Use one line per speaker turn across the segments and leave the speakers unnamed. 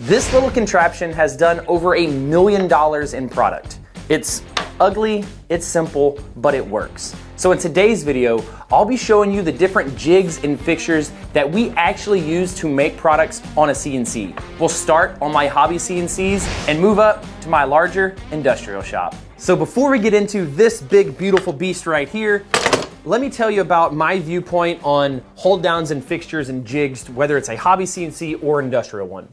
This little contraption has done over $1 million in product. It's ugly, it's simple, but it works. So in today's video, I'll be showing you the different jigs and fixtures that we actually use to make products on a CNC. We'll start on my hobby CNCs and move up to my larger industrial shop. So before we get into this big, beautiful beast right here, let me tell you about my viewpoint on hold downs and fixtures and jigs, whether it's a hobby CNC or industrial one.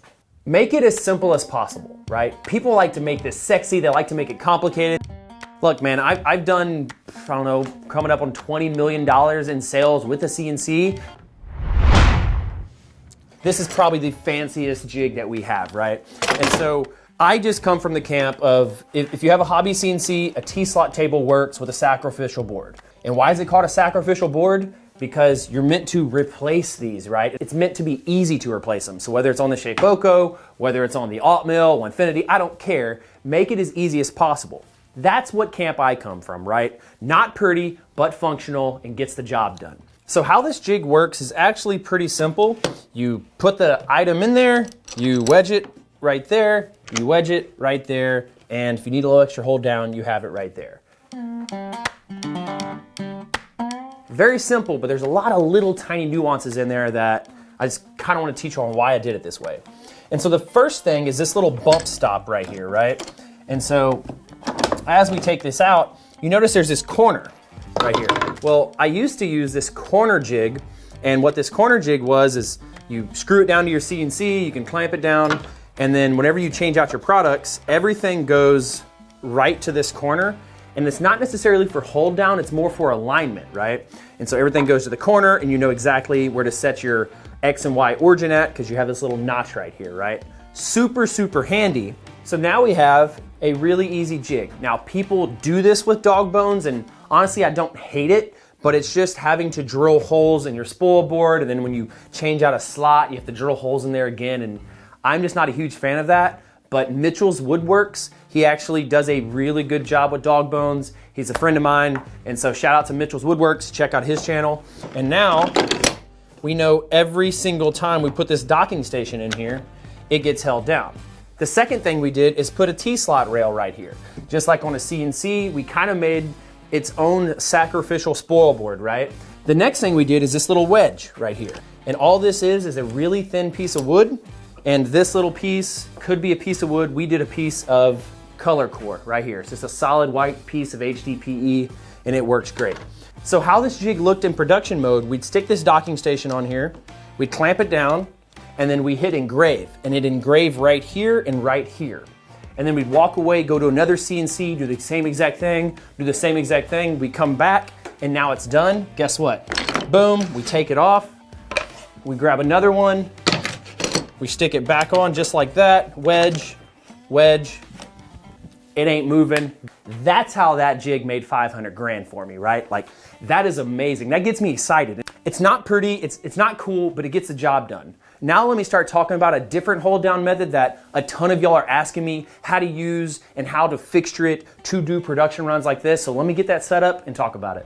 Make it as simple as possible, right? People like to make this sexy, they like to make it complicated. Look, man, I've done, I don't know, coming up on $20 million in sales with a CNC. This is probably the fanciest jig that we have, right? And so I just come from the camp of, if you have a hobby CNC, a T-slot table works with a sacrificial board. And why is it called a sacrificial board? Because you're meant to replace these, right? It's meant to be easy to replace them. So whether it's on the Shapeoko, whether it's on the Altmill, Infinity, I don't care. Make it as easy as possible. That's what camp I come from, right? Not pretty, but functional and gets the job done. So how this jig works is actually pretty simple. You put the item in there, you wedge it right there, you wedge it right there, and if you need a little extra hold down, you have it right there. Very simple, but there's a lot of little tiny nuances in there that I just kind of want to teach you on why I did it this way. And so the first thing is this little bump stop right here, right? And so as we take this out, you notice there's this corner right here. Well, I used to use this corner jig, and what this corner jig was is you screw it down to your CNC, you can clamp it down, and then whenever you change out your products, everything goes right to this corner. And it's not necessarily for hold down, it's more for alignment, right? And so everything goes to the corner and you know exactly where to set your X and Y origin at because you have this little notch right here, right? Super, super handy. So now we have a really easy jig. Now people do this with dog bones and honestly, I don't hate it, but it's just having to drill holes in your spoil board. And then when you change out a slot, you have to drill holes in there again. And I'm just not a huge fan of that. But Mitchell's Woodworks, he actually does a really good job with dog bones. He's a friend of mine, and so shout out to Mitchell's Woodworks, check out his channel. And now, we know every single time we put this docking station in here, it gets held down. The second thing we did is put a T-slot rail right here. Just like on a CNC, we kind of made its own sacrificial spoil board, right? The next thing we did is this little wedge right here. And all this is a really thin piece of wood. And this little piece could be a piece of wood. We did a piece of color core right here. It's just a solid white piece of HDPE and it works great. So how this jig looked in production mode, we'd stick this docking station on here, we'd clamp it down, and then we hit engrave. And it engrave right here and right here. And then we'd walk away, go to another CNC, do the same exact thing, we come back, and now it's done. Guess what? Boom, we take it off, we grab another one, we stick it back on just like that, wedge, wedge, it ain't moving. That's how that jig made 500 grand for me, right? Like, that is amazing. That gets me excited. It's not pretty, it's not cool, but it gets the job done. Now let me start talking about a different hold down method that a ton of y'all are asking me how to use and how to fixture it to do production runs like this. So let me get that set up and talk about it.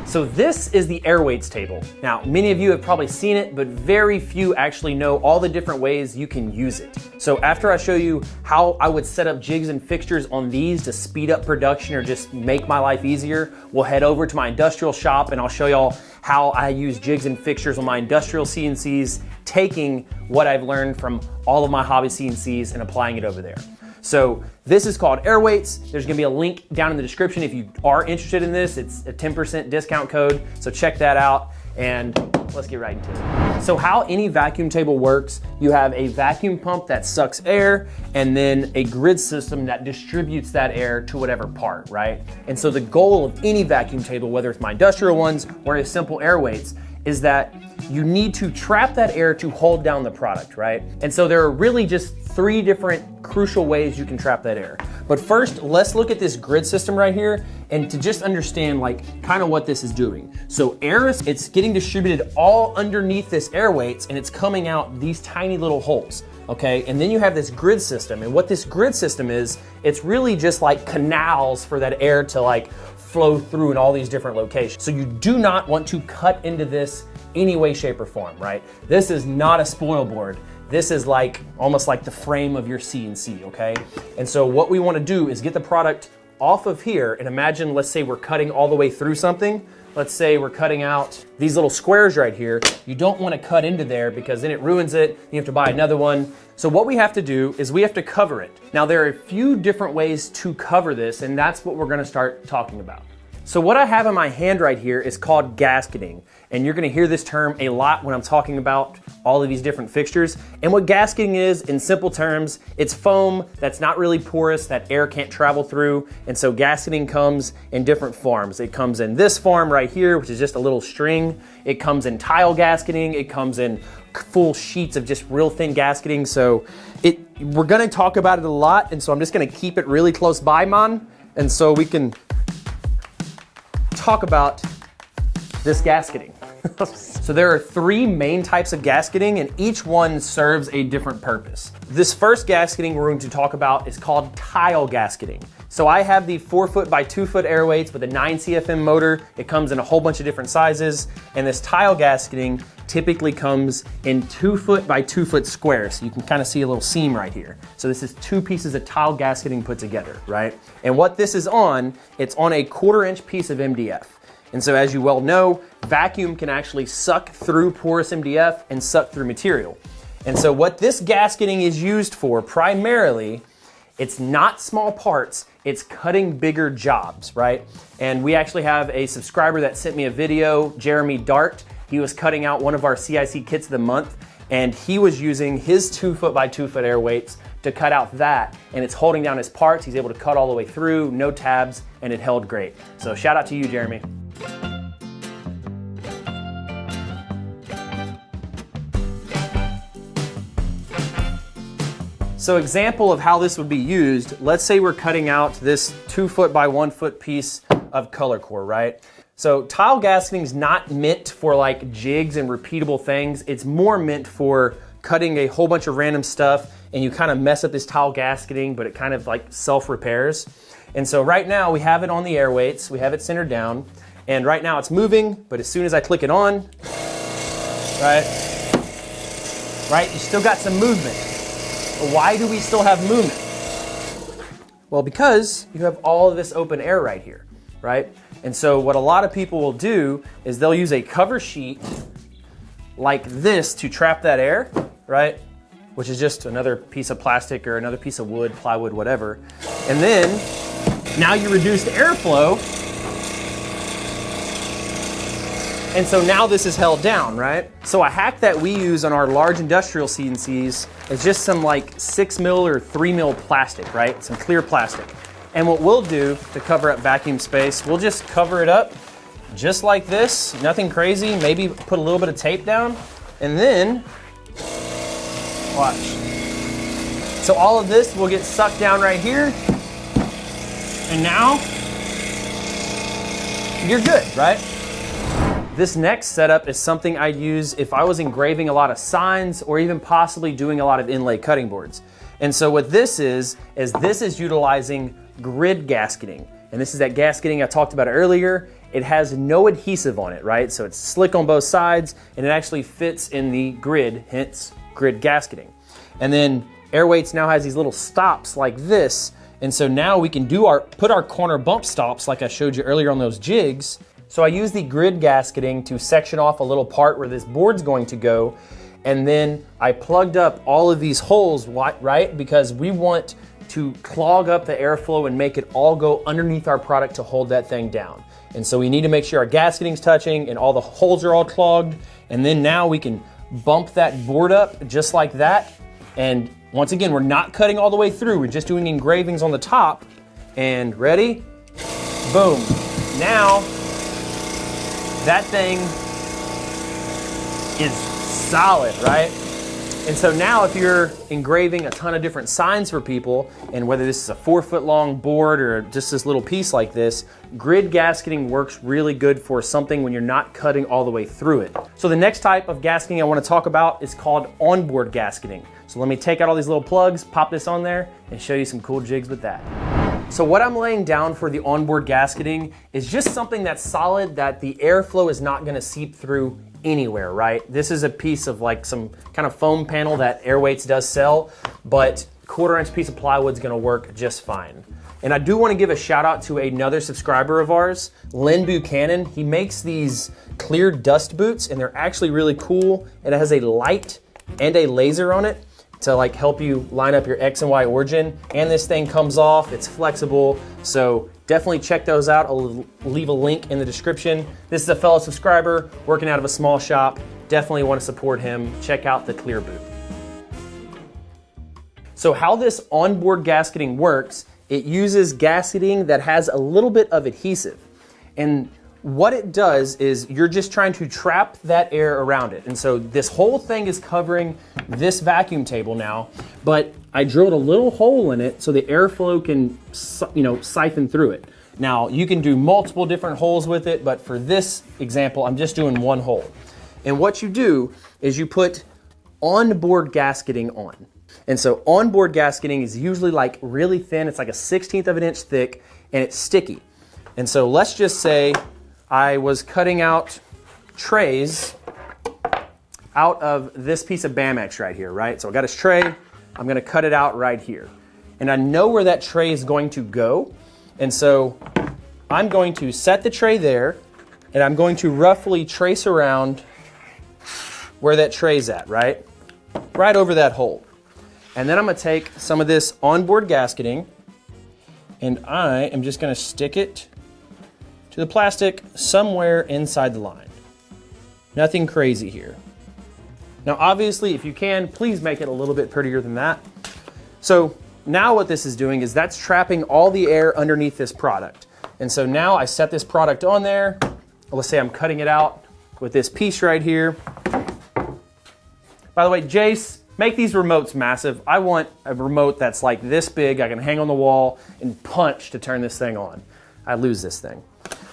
So this is the air weights table. Now, many of you have probably seen it, but very few actually know all the different ways you can use it. So after I show you how I would set up jigs and fixtures on these to speed up production or just make my life easier, we'll head over to my industrial shop and I'll show y'all how I use jigs and fixtures on my industrial CNCs, taking what I've learned from all of my hobby CNCs and applying it over there. So this is called air weights. There's gonna be a link down in the description if you are interested in this. It's a 10% discount code, so check that out and let's get right into it. So how any vacuum table works, you have a vacuum pump that sucks air and then a grid system that distributes that air to whatever part, right? And so the goal of any vacuum table, whether it's my industrial ones or a simple air weights, is that you need to trap that air to hold down the product, right? And so there are really just 3 different crucial ways you can trap that air. But first, let's look at this grid system right here and to just understand like kind of what this is doing. So air, it's getting distributed all underneath this air weights and it's coming out these tiny little holes, okay? And then you have this grid system, and what this grid system is, it's really just like canals for that air to like flow through in all these different locations. So you do not want to cut into this any way, shape, or form, right? This is not a spoil board. This is like almost like the frame of your CNC, okay? And so what we want to do is get the product off of here, and imagine, let's say we're cutting all the way through something. Let's say we're cutting out these little squares right here. You don't want to cut into there because then it ruins it. You have to buy another one. So what we have to do is we have to cover it. Now there are a few different ways to cover this, and that's what we're going to start talking about. So what I have in my hand right here is called gasketing. And you're gonna hear this term a lot when I'm talking about all of these different fixtures. And what gasketing is, in simple terms, it's foam that's not really porous, that air can't travel through. And so gasketing comes in different forms. It comes in this form right here, which is just a little string. It comes in tile gasketing. It comes in full sheets of just real thin gasketing. So we're gonna talk about it a lot. And so I'm just gonna keep it really close by, man. And so we can talk about this gasketing. So there are three main types of gasketing, and each one serves a different purpose. This first gasketing we're going to talk about is called tile gasketing. So I have the 4 foot by 2 foot air weights with a 9 CFM motor. It comes in a whole bunch of different sizes, and this tile gasketing typically comes in 2 foot by 2 foot squares. So you can kind of see a little seam right here. So this is 2 pieces of tile gasketing put together, right? And what this is on, it's on a 1/4 inch piece of MDF. And so as you well know, vacuum can actually suck through porous MDF and suck through material. And so what this gasketing is used for primarily, it's not small parts, it's cutting bigger jobs, right? And we actually have a subscriber that sent me a video, Jeremy Dart. He was cutting out one of our CIC kits of the month, and he was using his 2 foot by 2 foot air weights to cut out that, and it's holding down his parts. He's able to cut all the way through, no tabs, and it held great. So shout out to you, Jeremy. So example of how this would be used, let's say we're cutting out this 2 foot by 1 foot piece of color core, right? So tile gasketing is not meant for like jigs and repeatable things. It's more meant for cutting a whole bunch of random stuff and you kind of mess up this tile gasketing, but it kind of like self-repairs. And so right now we have it on the air weights, we have it centered down, and right now it's moving, but as soon as I click it on, right, you still got some movement. But why do we still have movement? Well, because you have all of this open air right here, right? And so what a lot of people will do is they'll use a cover sheet like this to trap that air, right? Which is just another piece of plastic or another piece of wood, plywood, whatever. And then now you reduce the airflow. And so now this is held down, right? So a hack that we use on our large industrial CNCs is just some like 6 mil or 3 mil plastic, right? Some clear plastic. And what we'll do to cover up vacuum space, we'll just cover it up just like this, nothing crazy, maybe put a little bit of tape down, and then, watch. So all of this will get sucked down right here, and now, you're good, right? This next setup is something I'd use if I was engraving a lot of signs or even possibly doing a lot of inlay cutting boards. And so what this is this is utilizing grid gasketing. And this is that gasketing I talked about earlier. It has no adhesive on it, right? So it's slick on both sides and it actually fits in the grid, hence grid gasketing. And then Airweights now has these little stops like this. And so now we can put our corner bump stops like I showed you earlier on those jigs. So I use the grid gasketing to section off a little part where this board's going to go. And then I plugged up all of these holes, right? Because we want to clog up the airflow and make it all go underneath our product to hold that thing down. And so we need to make sure our gasketing's touching and all the holes are all clogged. And then now we can bump that board up just like that. And once again, we're not cutting all the way through. We're just doing engravings on the top. And ready? Boom. Now, that thing is solid, right? And so now if you're engraving a ton of different signs for people, and whether this is a 4 foot long board or just this little piece like this, grid gasketing works really good for something when you're not cutting all the way through it. So the next type of gasketing I want to talk about is called onboard gasketing. So let me take out all these little plugs, pop this on there, and show you some cool jigs with that. So what I'm laying down for the onboard gasketing is just something that's solid that the airflow is not going to seep through anywhere, right? This is a piece of like some kind of foam panel that Airweights does sell, but 1/4 inch piece of plywood is gonna work just fine. And I do wanna give a shout out to another subscriber of ours, Lynn Buchanan. He makes these clear dust boots and they're actually really cool. It has a light and a laser on it to like help you line up your X and Y origin. And this thing comes off, it's flexible. So definitely check those out. I'll leave a link in the description. This is a fellow subscriber working out of a small shop. Definitely want to support him. Check out the clear boot. So how this onboard gasketing works, it uses gasketing that has a little bit of adhesive. And what it does is you're just trying to trap that air around it. And so this whole thing is covering this vacuum table now, but I drilled a little hole in it so the airflow can, siphon through it. Now you can do multiple different holes with it, but for this example, I'm just doing one hole. And what you do is you put onboard gasketing on. And so onboard gasketing is usually like really thin. It's like a 1/16 of an inch thick and it's sticky. And so let's just say I was cutting out trays out of this piece of Bamex right here, right? So I got this tray, I'm gonna cut it out right here. And I know where that tray is going to go. And so I'm going to set the tray there and I'm going to roughly trace around where that tray's at, right? Right over that hole. And then I'm gonna take some of this onboard gasketing and I am just gonna stick it to the plastic somewhere inside the line. Nothing crazy here. Now obviously, if you can, please make it a little bit prettier than that. So now what this is doing is that's trapping all the air underneath this product. And so now I set this product on there. Let's say I'm cutting it out with this piece right here. By the way, Jace, make these remotes massive. I want a remote that's like this big, I can hang on the wall and punch to turn this thing on. I lose this thing.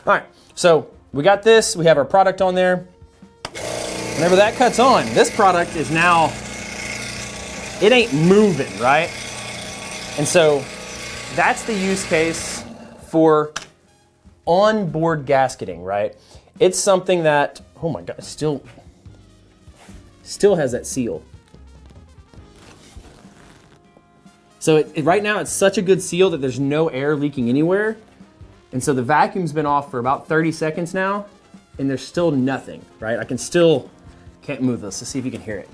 All right, so we got this, we have our product on there. Whenever that cuts on, this product is now, it ain't moving, right? And so that's the use case for onboard gasketing, right? It's something that, oh my God, still has that seal. So right now it's such a good seal that there's no air leaking anywhere. And so the vacuum's been off for about 30 seconds now, and there's still nothing, right? I can't move this. Let's see if you can hear it.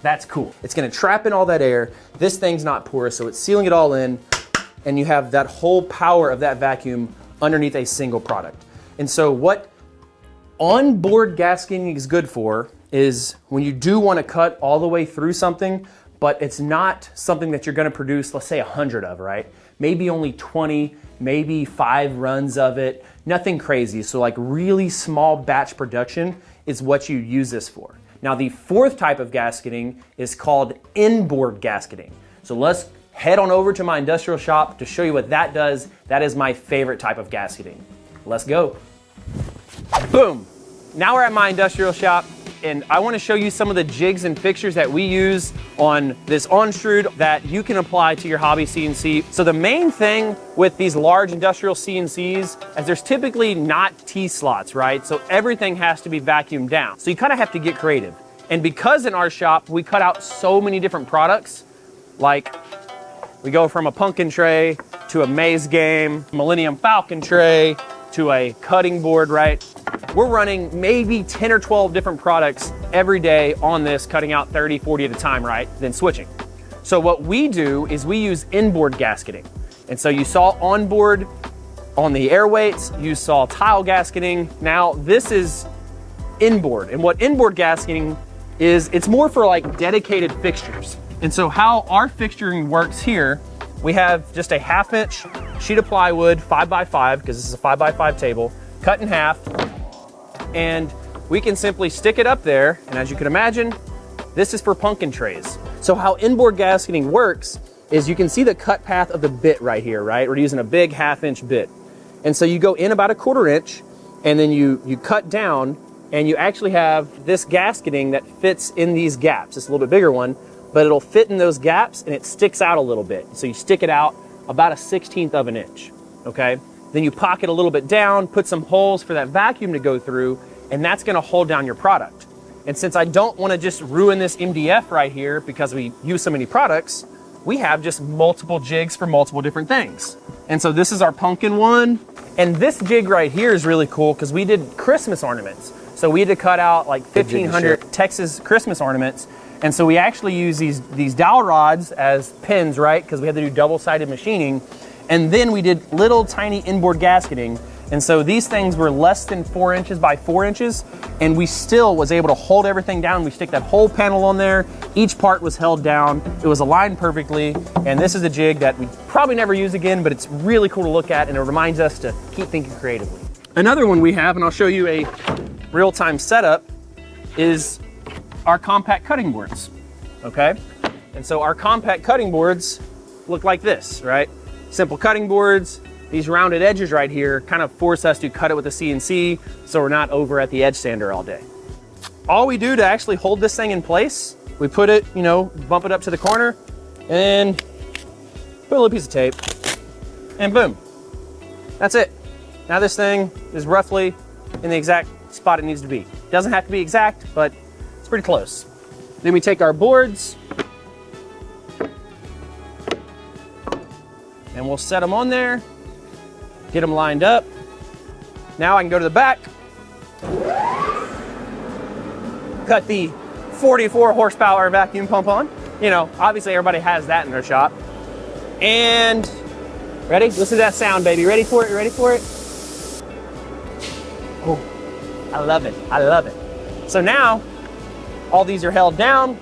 That's cool. It's gonna trap in all that air. This thing's not porous, so it's sealing it all in, and you have that whole power of that vacuum underneath a single product. And so what onboard gasketing is good for is when you do wanna cut all the way through something, but it's not something that you're gonna produce, let's say 100 of, right? Maybe only 20, maybe 5 runs of it, nothing crazy. So like really small batch production is what you use this for. Now the 4th type of gasketing is called inboard gasketing. So let's head on over to my industrial shop to show you what that does. That is my favorite type of gasketing. Let's go. Boom. Now we're at my industrial shop, and I want to show you some of the jigs and fixtures that we use on this Onstrud that you can apply to your hobby CNC. So the main thing with these large industrial CNCs is there's typically not T-slots, right? So everything has to be vacuumed down. So you kind of have to get creative. And because in our shop, we cut out so many different products, like we go from a pumpkin tray to a maze game, Millennium Falcon tray, to a cutting board, right? We're running maybe 10 or 12 different products every day on this, cutting out 30, 40 at a time, right? Then switching. So what we do is we use inboard gasketing. And so you saw onboard on the Airweights, you saw tile gasketing. Now this is inboard. And what inboard gasketing is, it's more for like dedicated fixtures. And so how our fixturing works here, we have just a 1/2 inch sheet of plywood, 5x5, because this is a 5x5 table, cut in half. And we can simply stick it up there, and as you can imagine, this is for pumpkin trays. So how inboard gasketing works is you can see the cut path of the bit right here, right? We're using a big 1/2 inch bit. And so you go in about a 1/4 inch, and then you cut down, and you actually have this gasketing that fits in these gaps. It's a little bit bigger one, but it'll fit in those gaps, and it sticks out a little bit. So you stick it out about a 1/16 of an inch, okay? then you pocket a little bit down, put some holes for that vacuum to go through, and that's gonna hold down your product. And since I don't wanna just ruin this MDF right here because we use so many products, we have just multiple jigs for multiple different things. And so this is our pumpkin one. And this jig right here is really cool because we did Christmas ornaments. So we had to cut out like 1,500 Texas Christmas ornaments. And so we actually use these dowel rods as pins, right? Because we had to do double-sided machining. And then we did little tiny inboard gasketing. And so these things were less than 4 inches by 4 inches, and we still was able to hold everything down. We stick that whole panel on there. Each part was held down. It was aligned perfectly. And this is a jig that we probably never use again, but it's really cool to look at, and it reminds us to keep thinking creatively. Another one we have, and I'll show you a real-time setup, is our compact cutting boards, okay? And so our compact cutting boards look like this, right? Simple cutting boards. These rounded edges right here kind of force us to cut it with a CNC so we're not over at the edge sander all day. All we do to actually hold this thing in place, we put it, you know, bump it up to the corner and put a little piece of tape and boom, that's it. Now this thing is roughly in the exact spot it needs to be. Doesn't have to be exact, but it's pretty close. Then we take our boards and we'll set them on there. Get them lined up. Now I can go to the back, cut the 44 horsepower vacuum pump on. You know, obviously everybody has that in their shop. And ready? Listen to that sound, baby. Ready for it? You ready for it? Oh, I love it. I love it. So now all these are held down.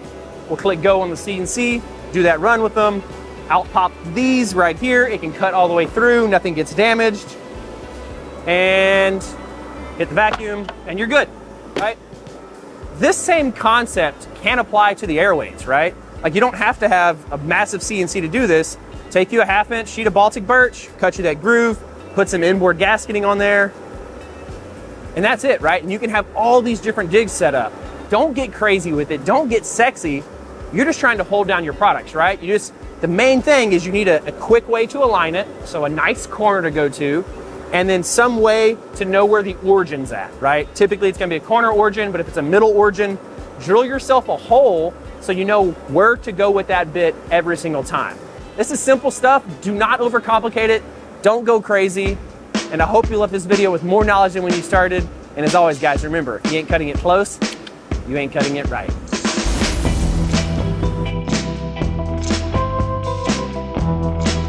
We'll click go on the CNC, do that run with them. Out pop these right here. It can cut all the way through, nothing gets damaged. And hit the vacuum and you're good, right? This same concept can apply to the airways, right? Like you don't have to have a massive CNC to do this. Take you a 1/2 inch sheet of Baltic birch, cut you that groove, put some inboard gasketing on there, and that's it, right? And you can have all these different jigs set up. Don't get crazy with it. Don't get sexy. You're just trying to hold down your products, right? The main thing is you need a quick way to align it, so a nice corner to go to, and then some way to know where the origin's at, right? Typically it's gonna be a corner origin, but if it's a middle origin, drill yourself a hole so you know where to go with that bit every single time. This is simple stuff. Do not overcomplicate it. Don't go crazy. And I hope you left this video with more knowledge than when you started. And as always, guys, remember, if you ain't cutting it close, you ain't cutting it right.